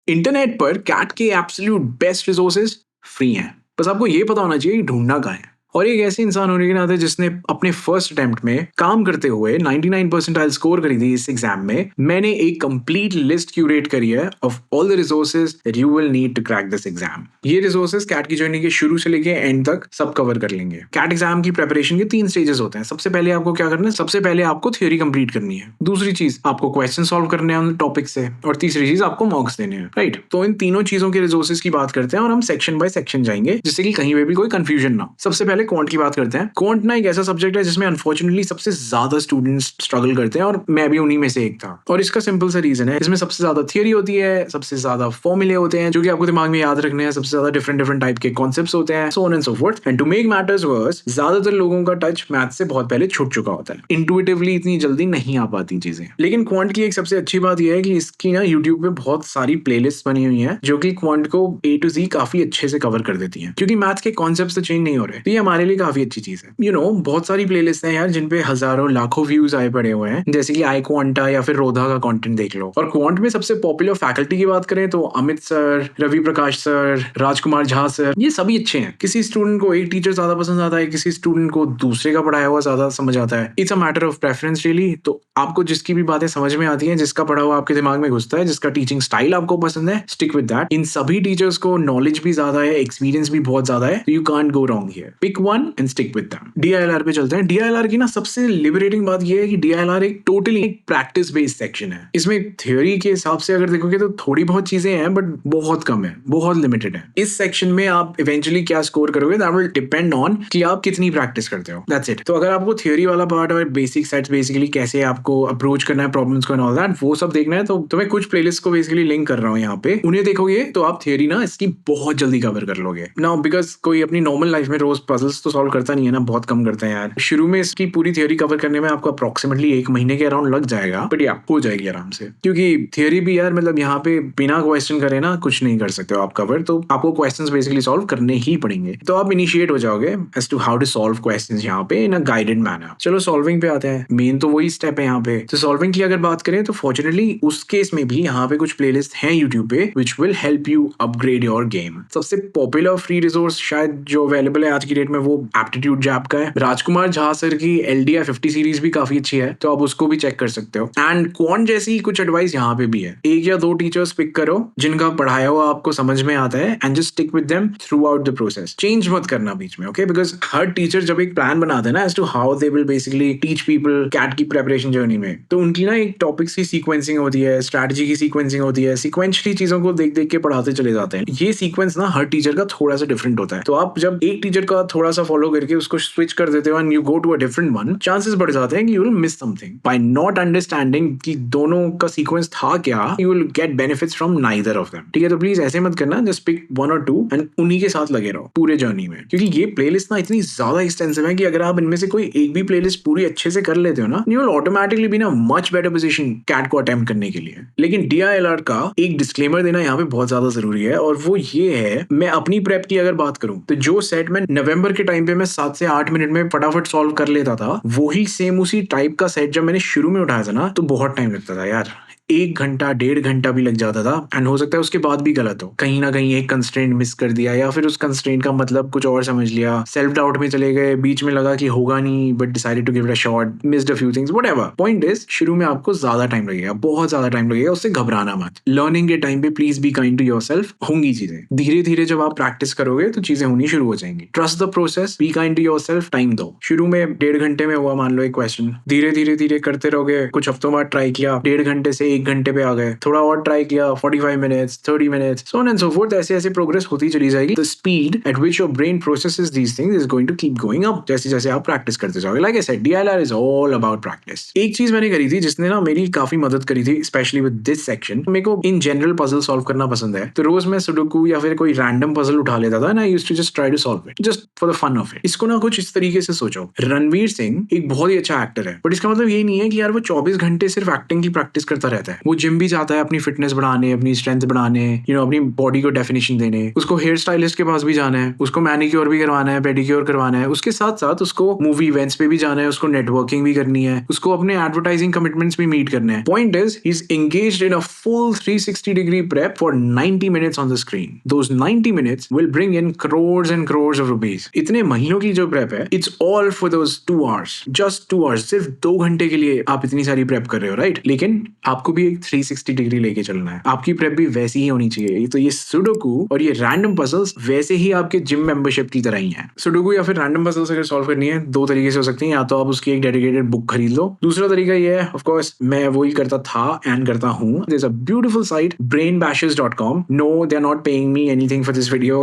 Internet पर cat के absolute best resources free हैं, बस आपको ये पता होना चाहिए कि ढूंढना कहाँ है। और एक ऐसे इंसान होने के नाते जिसने अपने फर्स्ट अटेम्प्ट में काम करते हुए 99 परसेंटाइल स्कोर करी थी इस एग्जाम में, मैंने एक कंप्लीट लिस्ट क्यूरेट करी है of all the resources that you will need to crack this exam. ये रिसोर्सेज कैट की जर्नी के शुरू से लेके एंड तक सब कवर कर लेंगे। कैट एग्जाम की प्रिपरेशन के 3 स्टेजेस होते हैं। सबसे पहले आपको क्या करना है? सबसे पहले आपको थ्योरी कंप्लीट करनी है। दूसरी चीज, आपको क्वेश्चन सॉल्व करने हैं उन टॉपिक से, और तीसरी चीज, आपको मॉक्स देने हैं। राइट, तो इन तीनों चीजों के रिसोर्सेज की बात करते हैं और हम सेक्शन बाय सेक्शन जाएंगे जिससे कि कहीं पे भी कोई कंफ्यूजन ना हो। सबसे पहले क्वांट की बात करते हैं। क्वांट ना एक ऐसा सब्जेक्ट है जिसमें अनफॉर्चुनेटली सबसे ज्यादा स्टूडेंट्स स्ट्रगल करते हैं, और मैं भी उन्हीं में से एक था। और इसका सिंपल सा रीजन है, इसमें सबसे ज्यादा थियरी होती है, सबसे ज्यादा फॉर्मूले होते हैं जो कि आपको दिमाग में याद रखने हैं, सबसे ज्यादा डिफरेंट टाइप के कॉन्सेप्ट्स होते हैं, so on and so forth. And to make matters worse, ज्यादातर लोगों का टच मैथ से बहुत पहले छूट चुका होता है। इंटुइटिवली इतनी जल्दी नहीं आ पाती चीजें। लेकिन क्वांट की एक सबसे अच्छी बात यह है कि इसकी ना यूट्यूब पे बहुत सारी प्लेलिस्ट बनी हुई हैं जो कि क्वांट को A to Z काफी अच्छे से कवर कर देती हैं, क्योंकि मैथ्स के कॉन्सेप्ट्स तो चेंज नहीं हो रहे। तो ये हमारे लिए काफी अच्छी चीज है। बहुत सारी प्लेलिस्ट हैं यार जिन पे हजारों लाखों व्यूज आए पड़े हुए हैं, जैसे कि आई क्वांटा या फिर रोधा का कंटेंट देख लो। और क्वांट में सबसे पॉपुलर फैकल्टी की बात करें तो अमित सर, रवि प्रकाश सर, राजकुमार झा सर, ये सभी अच्छे हैं। किसी स्टूडेंट को एक टीचर ज्यादा पसंद आता है, किसी स्टूडेंट को दूसरे का पढ़ाया हुआ ज्यादा समझ आता है। It's a matter of preference really. तो आपको जिसकी भी बातें समझ में आती हैं, जिसका पढ़ा हुआ आपके दिमाग में घुसता है, जिसका टीचिंग स्टाइल आपको पसंद है, स्टिक विद दैट। इन सभी टीचर्स को नॉलेज भी ज्यादा है, एक्सपीरियंस भी बहुत ज्यादा है, you can't go wrong here. Pick one and stick with them. DILR पे चलते हैं। DILR की ना सबसे लिबरेटिंग बात यह है कि DILR एक टोटली प्रैक्टिस बेस्ड सेक्शन है। इसमें थ्योरी के हिसाब से अगर देखोगे तो थोड़ी बहुत चीजें हैं, बट बहुत कम है, बहुत लिमिटेड है। इस सेक्शन में आप इवेंचुअली क्या स्कोर करोगे दैट विल डिपेंड ऑन कि आप कितनी प्रैक्टिस करते हो। That's it. तो अगर आपको थ्योरी वाला पार्ट और बेसिक सेट्स, बेसिकली कैसे आपको अप्रोच करना है प्रॉब्लम्स को एंड ऑल दैट, वो सब देखना है, तो मैं कुछ प्लेलिस्ट को बेसिकली लिंक कर रहा हूँ यहाँ पे। उन्हें देखोगे तो आप थ्योरी ना इसकी बहुत जल्दी कवर कर लोगे। नाउ बिकॉज कोई अपनी नॉर्मल लाइफ में रोज पजल्स तो सॉल्व करता नहीं है ना, बहुत कम करते हैं यार। शुरू में इसकी पूरी थ्योरी कवर करने में आपको अप्रोक्सीमेटली 1 महीने के अराउंड लग जाएगा, बट या हो जाएगी आराम से। क्योंकि थ्योरी भी यार मतलब यहाँ पे बिना क्वेश्चन करे ना कुछ नहीं कर सकते हो आप कवर, तो आपको क्वेश्चंस बेसिकली सॉल्व करने ही पड़ेंगे। तो आप इनिशिएट हो जाओगे as to how to solve questions यहाँ पे इन अ गाइडेड मैनर। चलो सॉल्विंग पे आते हैं। मेन तो वही स्टेप है यहाँ पे। तो सॉल्विंग की अगर बात करें तो फॉर्चुनेटली उस केस में भी यहाँ पे कुछ प्लेलिस्ट हैं यूट्यूब पे which will help you upgrade your game. सबसे पॉपुलर फ्री रिसोर्स शायद जो अवेलेबल है आज की डेट में वो एप्टीट्यूड जैप का है। राजकुमार झा सर की LDI 50 सीरीज भी काफी अच्छी है, तो आप उसको भी चेक कर सकते हो। एंड क्वांट जैसी कुछ एडवाइस यहाँ पे भी है। 1 या 2 टीचर्स पिक करो जिनका पढ़ाया हुआ आपको समझ में आता है, and just stick with them through out the process. Change मत करना बीच में, ओके? बिकॉज हर टीचर जब एक प्लान बनाते हैं ना as to how they will basically teach people CAT की प्रेपरेशन जर्नी में, तो उनकी ना एक टॉपिक्स की सीक्वेंसिंग होती है, स्ट्रैटेजी की सीक्वेंसिंग होती है, सीक्वेंशली चीजों को देख देख के पढ़ाते चले जाते हैं। ये सीक्वेंस ना हर टीचर का थोड़ा सा डिफरेंट होता है, तो आप जब एक टीचर का थोड़ा सा फॉलो करके उसको स्विच कर देते हो and you go to a different one, chances बढ़ जाते हैं कि you will miss something by not understanding कि दोनों का सीक्वेंस था क्या। You will get benefits from neither of them. ठीक है, तो प्लीज ऐसे मत करना, जस्ट पिक 1 और 2 एंड उन्हीं के साथ लगे रहो पूरे जर्नी में। क्योंकि ये प्लेलिस्ट ना इतनी ज्यादा एक्सटेंसिव है कि अगर आप इनमें से कोई एक भी प्लेलिस्ट पूरी अच्छे से कर लेते हो ना, यू विल ऑटोमेटिकली बी ना मच बेटर पोजीशन कैट को अटेम्प्ट करने के लिए। लेकिन DILR का एक डिस्क्लेमर देना यहाँ पे बहुत ज्यादा जरूरी है, और वो ये है, मैं अपनी प्रेप की अगर बात करूं तो जो सेट में नवंबर के टाइम पे मैं 7 से 8 मिनट में फटाफट सॉल्व कर लेता था, वही सेम उसी टाइप का सेट जब मैंने शुरू में उठाया था ना, तो बहुत टाइम लगता था यार। 1 घंटा 1.5 घंटा भी लग जाता था, एंड हो सकता है उसके बाद भी गलत हो, कहीं ना कहीं एक कंस्ट्रेंट मिस कर दिया, या फिर उस कंस्ट्रेंट का मतलब कुछ और समझ लिया, सेल्फ डाउट में चले गए, बीच में लगा कि होगा नहीं but decided to give it a shot, missed a few things, whatever. Point is, शुरू में आपको ज्यादा टाइम लगेगा, बहुत ज्यादा टाइम लगेगा, उससे घबराना मत। लर्निंग के टाइम पे please be kind to yourself. होंगी चीजें, धीरे धीरे जब आप प्रैक्टिस करोगे तो चीजें होनी शुरू हो जाएंगी। Trust the process, be kind to yourself, time दो। शुरू में 1.5 घंटे में हुआ मान लो एक क्वेश्चन, धीरे धीरे धीरे करते रहोगे, कुछ हफ्तों बाद ट्राई किया, 1.5 घंटे से 1 घंटे पे आ गए, थोड़ा और ट्राई किया, 45 minutes, 30 minutes, so on and so forth. ऐसे ऐसे प्रोग्रेस होती चली जाएगी। The speed at which your brain processes these things is going to keep going up जैसे जैसे आप प्रैक्टिस करते जाओगे। Like I said, DILR is all about practice. एक चीज मैंने करी थी जिसने ना मेरी काफी मदद करी थी, स्पेशली विद दिस सेक्शन। मेरे को इन जनरल पजल सॉल्व करना पसंद है, तो रोज मैं सुडोकू या फिर कोई रैंडम पजल उठा लेता था, and I used to just try to solve it just for the fun of it. इसको ना कुछ इस तरीके से सोचो, रणवीर सिंह एक बहुत ही अच्छा एक्टर है, बट इसका मतलब ये नहीं है कि यार वो 24 घंटे सिर्फ एक्टिंग की प्रैक्टिस करता रहता करता है, वो जिम भी जाता है अपनी फिटनेस बढ़ाने, अपनी स्ट्रेंथ बढ़ाने, अपनी बॉडी को डेफिनेशन देने, उसको हेयर स्टाइलिस्ट के पास भी जाना है, उसको मैनिक्योर भी करवाना है, पेडिक्योर करवाना है, उसके साथ साथ उसको मूवी इवेंट्स पे भी जाना है, उसको नेटवर्किंग भी करनी है, उसको अपने एडवर्टाइजिंग कमिटमेंट्स भी मीट करने हैं. Point is he is engaged in a full 360-degree prep for 90 minutes on the screen. Those 90 minutes will bring in crores and crores of rupees. इतने महीनों की जो prep है, it's all for those 2 hours. Just 2 hours. सिर्फ 2 घंटे के लिए आप इतनी सारी prep कर रहे हो, right? लेकिन आपको भी एक 360 डिग्री लेके चलना है. आपकी prep भी वैसी ही होनी चाहिए. तो ये सुडोकू और ये random puzzles वैसे ही आपके जिम मेंबरशिप की तरह ही हैं. सुडोकू या फिर random puzzles अगर सॉल्व करनी है, 2 तरीके से हो सकती हैं. या तो आप उसकी एक डेडिकेटेड बुक खरीद लो. दूसरा तरीका ये है, ऑफ कोर्स मैं वही करता था एंड करता हूँ. There's a beautiful site, brainbashers.com. No, they're not paying me anything for this video.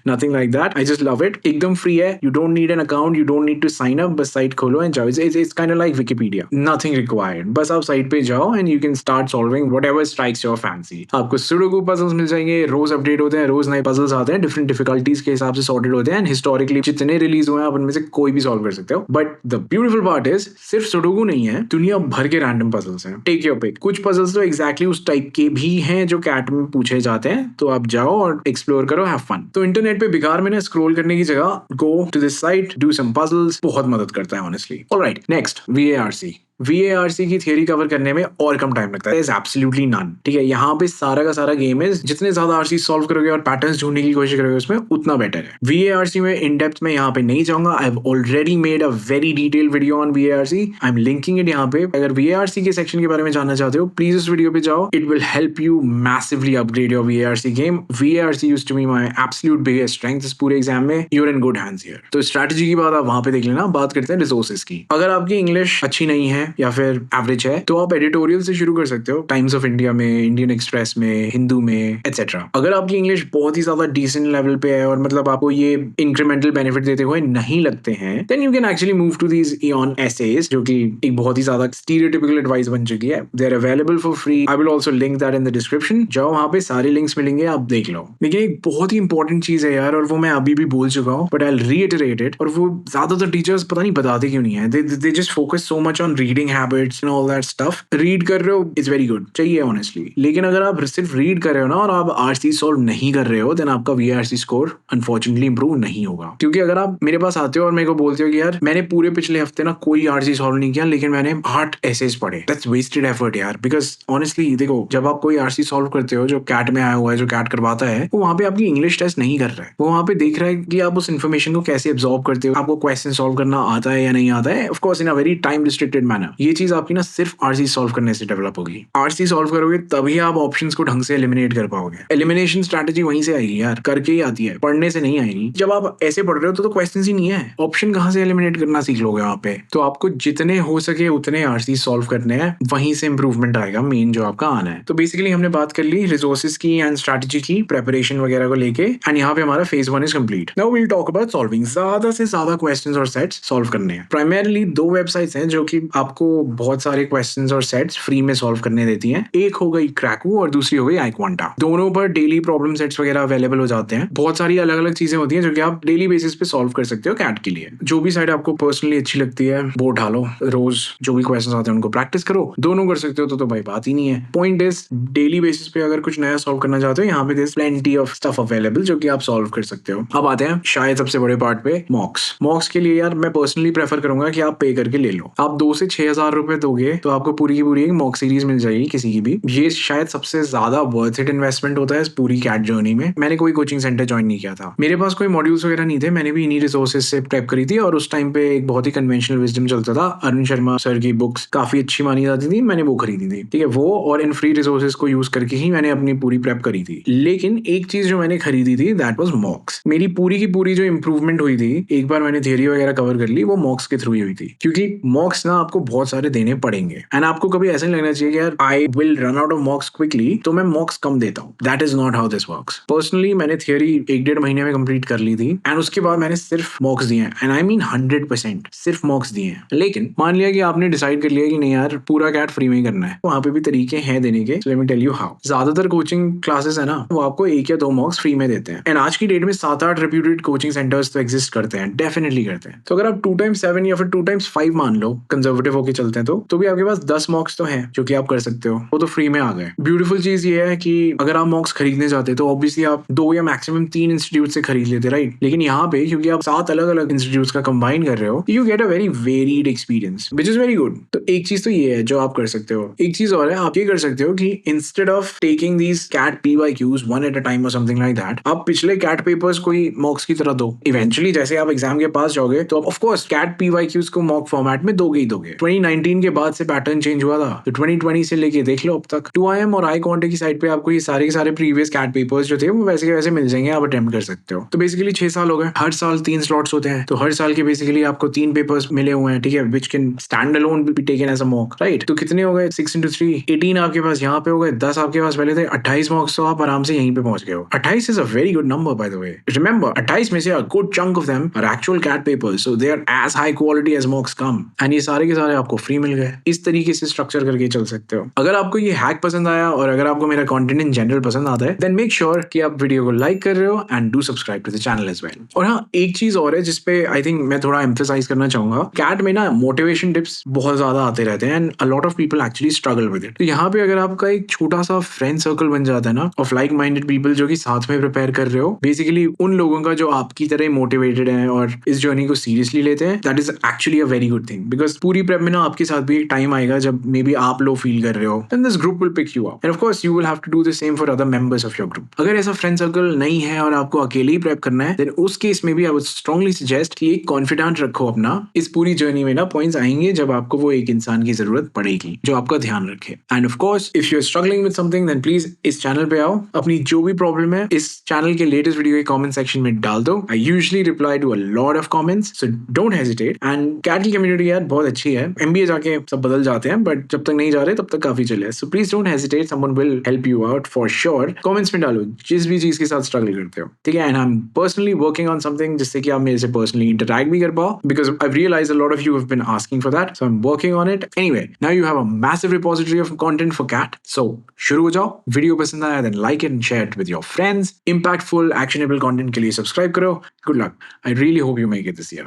Nothing like that. I just love it. एकदम free है. You don't need an account. You don't need to sign up. बस site खोलो and जाओ. It's kind of like Wikipedia. Nothing required. बस आप site पे जाओ and you can start solving whatever strikes your fancy. आपको Sudoku puzzles मिल जाएंगे. रोज update होते हैं. रोज नए puzzles आते हैं. Different difficulties के हिसाब से sorted होते हैं. And historically जितने रिलीज हुए हैं आप उनमें से कोई भी solve कर सकते हो. But the beautiful part is सिर्फ Sudoku नहीं है. दुनिया भर के random puzzles हैं. Take your pick. कुछ puzzles तो एग्जैक्टली उस टाइप के भी हैं जो कैट में पूछे जाते हैं. तो आप जाओ और एक्सप्लोर करो, हैव फन. तो इंटरनेट पे बेकार में ना स्क्रॉल करने की जगह go to this site, do some puzzles. बहुत मदद करता है honestly. Alright, next VARC. VARC की थियरी कवर करने में और कम टाइम लगता है. Is absolutely none. ठीक है, यहाँ पे सारा का सारा गेम है. जितने ज्यादा RC सॉल्व करोगे और पैटर्न्स ढूंढने की कोशिश करोगे उसमें उतना बेटर है. VARC में इन डेप्थ में यहाँ पे नहीं जाऊंगा. I have already made a very detailed video on VARC. I am linking it यहाँ पे. अगर VARC के सेक्शन के बारे में जानना चाहते हो प्लीज उस वीडियो पे जाओ. It will help you massively upgrade your VARC game. VARC used to be my absolute biggest strength इस पूरे एग्जाम में. You're in good hands here. तो स्ट्रैटेजी की बात आप वहां पे देख लेना. बात करते हैं रिसोर्सेज की. अगर आपकी इंग्लिश अच्छी नहीं है या फिर एवरेज है तो आप एडिटोरियल से शुरू कर सकते हो. टाइम्स ऑफ इंडिया में, इंडियन एक्सप्रेस में, हिंदू में, एटसेट्रा. अगर आपकी इंग्लिश बहुत ही ज्यादा डिसेंट लेवल पे है और मतलब आपको ये इंक्रीमेंटल बेनिफिट देते हुए नहीं लगते हैं, then you can actually move to these Aeon essays, जो कि एक बहुत ही ज्यादा स्टीरियोटिपिकल एडवाइस बन चुकी है. They are available for free. I will also link that in the description. जाओ वहां पे सारे लिंक्स मिलेंगे, आप देख लो. लेकिन एक बहुत ही इंपॉर्टेंट चीज है यार, और वो मैं अभी भी बोल चुका हूँ, but I will reiterate it. और वो ज्यादातर टीचर्स पता नहीं बताते क्यों नहीं है. They just focus so much on reading habits and all that stuff. Read कर रहे हो इज वेरी गुड, चाहिए ऑनेस्टली. लेकिन अगर आप सिर्फ रीड कर रहे हो ना और आप RC सॉल्व नहीं कर रहे हो, देन आपका VARC स्कोर अनफॉर्चुनेटली इंप्रूव नहीं होगा. क्योंकि अगर आप मेरे पास आते हो और मेरे को बोलते हो कि यार मैंने पूरे पिछले हफ्ते ना कोई RC सॉल्व नहीं किया लेकिन मैंने 8 एसेज पढ़े, दैट्स वेस्टेड एफर्ट यार. बिकॉज ऑनेस्टली देखो, जब आप कोई RC सॉल्व करते हो जो कैट में आया हुआ है, जो कैट करवाता है, वो वहां पे आपकी इंग्लिश टेस्ट नहीं कर रहा है. वो वहां पे देख रहा है कि आप उस इन्फॉर्मेशन को कैसे एब्जॉर्ब करते हो, आपको क्वेश्चन सॉल्व करना आता है या नहीं आता है. Of course in a very time restricted manner. ये चीज आपकी ना सिर्फ RC सॉल्व करने से डेवलप होगी. RC सॉल्व करोगे तभी आप ऑप्शंस को ढंग से एलिमिनेट कर पाओगे. एलिमिनेशन स्ट्रैटेजी वहीं से आएगी यार, करके ही आती है, पढ़ने से नहीं आएगी. जब आप ऐसे पढ़ रहे हो तो क्वेश्चंस ही नहीं है, ऑप्शन कहां से एलिमिनेट करना सीख लोगे वहां पे. तो आपको जितने हो सके उतने RC सॉल्व करने हैं, वहीं से इंप्रूवमेंट आएगा मेन जो आपका आना है. तो बेसिकली हमने बात कर ली रिसोर्सेज की एंड स्ट्रैटेजी की, प्रेपरेशन वगैरह को लेके. एंड यहाँ पे हमारा phase 1 is complete. Now we will talk about solving. ज्यादा से ज्यादा क्वेश्चंस और सेट्स सॉल्व करने हैं. प्राइमरीली 2 वेबसाइट्स हैं जो कि आपको बहुत सारे क्वेश्चंस और सेट्स फ्री में सॉल्व करने देती हैं. एक हो गई क्रैकू और दूसरी हो गई iQuanta. दोनों पर डेली प्रॉब्लम सेट्स वगैरह अवेलेबल हो जाते हैं. बहुत सारी अलग अलग चीजें होती हैं जो कि आप डेली बेसिस पे सॉल्व कर सकते हो कैट के लिए. जो भी साइड आपको पर्सनली अच्छी लगती है वो ढालो. रोज जो भी क्वेश्चंस आते हैं उनको प्रैक्टिस करो. दोनों कर सकते हो तो भाई बात ही नहीं है. पॉइंट इज डेली बेसिस पे अगर कुछ नया सॉल्व करना चाहते हो, यहाँ पे there plenty of stuff available जो कि आप सॉल्व कर सकते हो. अब आते हैं शायद सबसे बड़े पार्ट पे, मॉक्स. मॉक्स के लिए यार मैं पर्सनली प्रेफर करूंगा कि आप पे करके ले लो. आप 2 से 6,000 रुपए दोगे तो आपको पूरी की पूरी एक मॉक सीरीज मिल जाएगी किसी की भी. ये शायद सबसे ज्यादा वर्थ इट इन्वेस्टमेंट होता है इस पूरी कैट जर्नी में. मैंने कोई कोचिंग सेंटर ज्वाइन नहीं किया था, मेरे पास कोई मॉड्यूल्स वगैरह नहीं थे, मैंने भी इन्हीं रिसोर्सेज से प्रेप करी थी. और उस टाइम पे एक बहुत ही कन्वेंशनल विजडम चलता था. अरुण शर्मा सर की बुक्स काफी अच्छी मानी जाती थी, मैंने वो खरीदी थी. ठीक है, वो और इन फ्री रिसोर्सेज को यूज करके ही मैंने अपनी पूरी प्रेप करी थी. लेकिन एक चीज जो मैंने खरीदी थी दैट वाज मॉक्स. मेरी पूरी की पूरी जो इंप्रूवमेंट हुई थी एक बार मैंने थियरी वगैरह कवर कर ली, वो मॉक्स के थ्रू ही हुई थी. क्योंकि मॉक्स ना आपको बहुत सारे देने पड़ेंगे एंड आपको कभी ऐसा नहीं लगना चाहिए कि यार I will run out of मॉक्स quickly तो मैं मॉक्स कम देता हूँ. That is not how this works. Personally मैंने थियरी 1-1.5 महीने में कंप्लीट कर ली थी एंड उसके बाद मैंने सिर्फ मॉक्स दिए हैं. एंड आई मीन 100% सिर्फ मॉक्स दिए हैं. लेकिन मान लिया कि आपने डिसाइड कर लिया कि नहीं यार पूरा कैट फ्री में ही करना है, वहां पे भी तरीके हैं देने के. Let me tell you how. ज्यादातर कोचिंग क्लासेस है ना, वो आपको 1 या 2 मॉक्स फ्री में देते हैं. एंड आज की डेट में 7-8 रेप्यूटेड कोचिंग सेंटर्स तो एग्जिस्ट करते हैं, डेफिनेटली करते हैं. तो अगर आप 2x7 या फिर 2x5 मान लो, कंजर्वेटिव होके चलते हैं तो भी आपके पास 10 मॉक्स तो हैं जो कि आप कर सकते हो, वो तो फ्री में आ गए। ब्यूटीफुल चीज ये है कि अगर आप मॉक्स खरीदने जाते तो ऑब्वियसली आप 2 या मैक्सिमम 3 इंस्टीट्यूट से खरीद लेते, राइट? लेकिन यहाँ पे क्योंकि आप 7 अलग अलग इंस्टीट्यूट का कंबाइन कर रहे हो, you get a very varied experience which is very good. तो एक चीज तो ये है जो आप कर सकते हो। एक चीज और है, आप ये कर सकते हो कि instead of taking these CAT PYQs one at a time और समथिंग लाइक दैट, आप पिछले कैट पेपर्स को ही मॉक्स की तरह दो। इवेंचुअली जैसे आप एग्जाम के पास जाओगे तो आप ऑफ कोर्स कैट PYQs को मॉक फॉर्मेट में दोगे ही दोगे। 2019 के बाद से पैटर्न चेंज हुआ था, तो 2020 से लेके देख लो अब तक 2IIM और iConte की साइड पे आपको ये सारे के सारे प्रीवियस कैट पेपर्स जो थे वो वैसे के वैसे मिल जाएंगे, आप अटेम्प्ट कर सकते हो। तो बेसिकली 6 साल हो गए, हर साल 3 स्लॉट्स होते हैं, तो हर साल के बेसिकली आपको 3 पेपर्स मिले हुए हैं, ठीक है, which can stand alone be taken as a mock, right? तो कितने हो गए? 6 into 3 18 आपके पास यहाँ पे हो गए, 10 आपके पास पहले थे, 28 मॉक्स तो आप आराम से यहीं पे पहुंच गए हो। 28 is a very good number by the way. Remember 28 में से a good chunk of them are actual CAT papers, so they are as high quality as mocks come, and ये सारे के सारे आपको फ्री मिल गए। इस तरीके से स्ट्रक्चर करके चल सकते हो। अगर आपको ये हैक पसंद आया और अगर आपको मेरा कंटेंट इन जनरल पसंद आता है, देन मेक श्योर कि आप वीडियो को लाइक कर रहे हो and do subscribe to the channel as well. और हाँ, एक चीज और है जिसपे आई थिंक मैं थोड़ा एम्फेसाइज करना चाहूंगा। कैट में ना मोटिवेशन टिप्स बहुत ज्यादा आते रहते हैं and a lot of people actually struggle with it. तो यहाँ पे अगर आपका एक छोटा सा फ्रेंड सर्कल बन जाता है ना ऑफ लाइक माइंडेड पीपल जो कि साथ में प्रिपेयर कर रहे हो, बेसिकली उन लोगों का जो आपकी तरह मोटिवेटेड है और इस जर्नी को सीरियसली लेते हैं, that is actually a very good thing. Because पूरी प्रेप में ना आपके साथ भी एक टाइम आएगा जब मे बी आप लो फील कर रहे हो, then this group will pick you up and of course you will have to do the same for other members of your group. अगर ऐसा फ्रेंड सर्कल नहीं है और आपको अकेले ही प्रेप करना है, देन उस केस में भी आई वुड स्ट्रांगली सजेस्ट कि एक कॉन्फिडेंट रखो अपना। इस पूरी जर्नी में ना पॉइंट्स आएंगे जब आपको वो एक इंसान की जरूरत पड़ेगी जो आपका ध्यान रखे। And of course if you are struggling with something, then please इस चैनल पे आओ, अपनी जो भी प्रॉब्लम है इस चैनल के लेटेस्ट वीडियो के कमेंट सेक्शन में डाल दो। I usually reply to a lot of comments, so don't hesitate. And CAT की कम्युनिटी यार बहुत अच्छी है, MBA जाके सब बदल जाते हैं, बट जब तक नहीं जा रहे तब तक काफी चले, so please don't hesitate, someone will help you out for sure. Comments में डालो जिस भी चीज के साथ स्ट्रगल करते हो, ठीक है? And I am personally working on something जिससे कि आप मेरे से पर्सनली इंटरैक्ट भी कर पाओ, because I realise a lot of you have been asking for that, so I am working on it. Anyway, now you have a massive repository of content for CAT, so शुरू हो जाओ। Video पसंद आया then like and share it with your friends. Impactful actionable content के लिए subscribe करो। Good luck, I really hope you make it this year.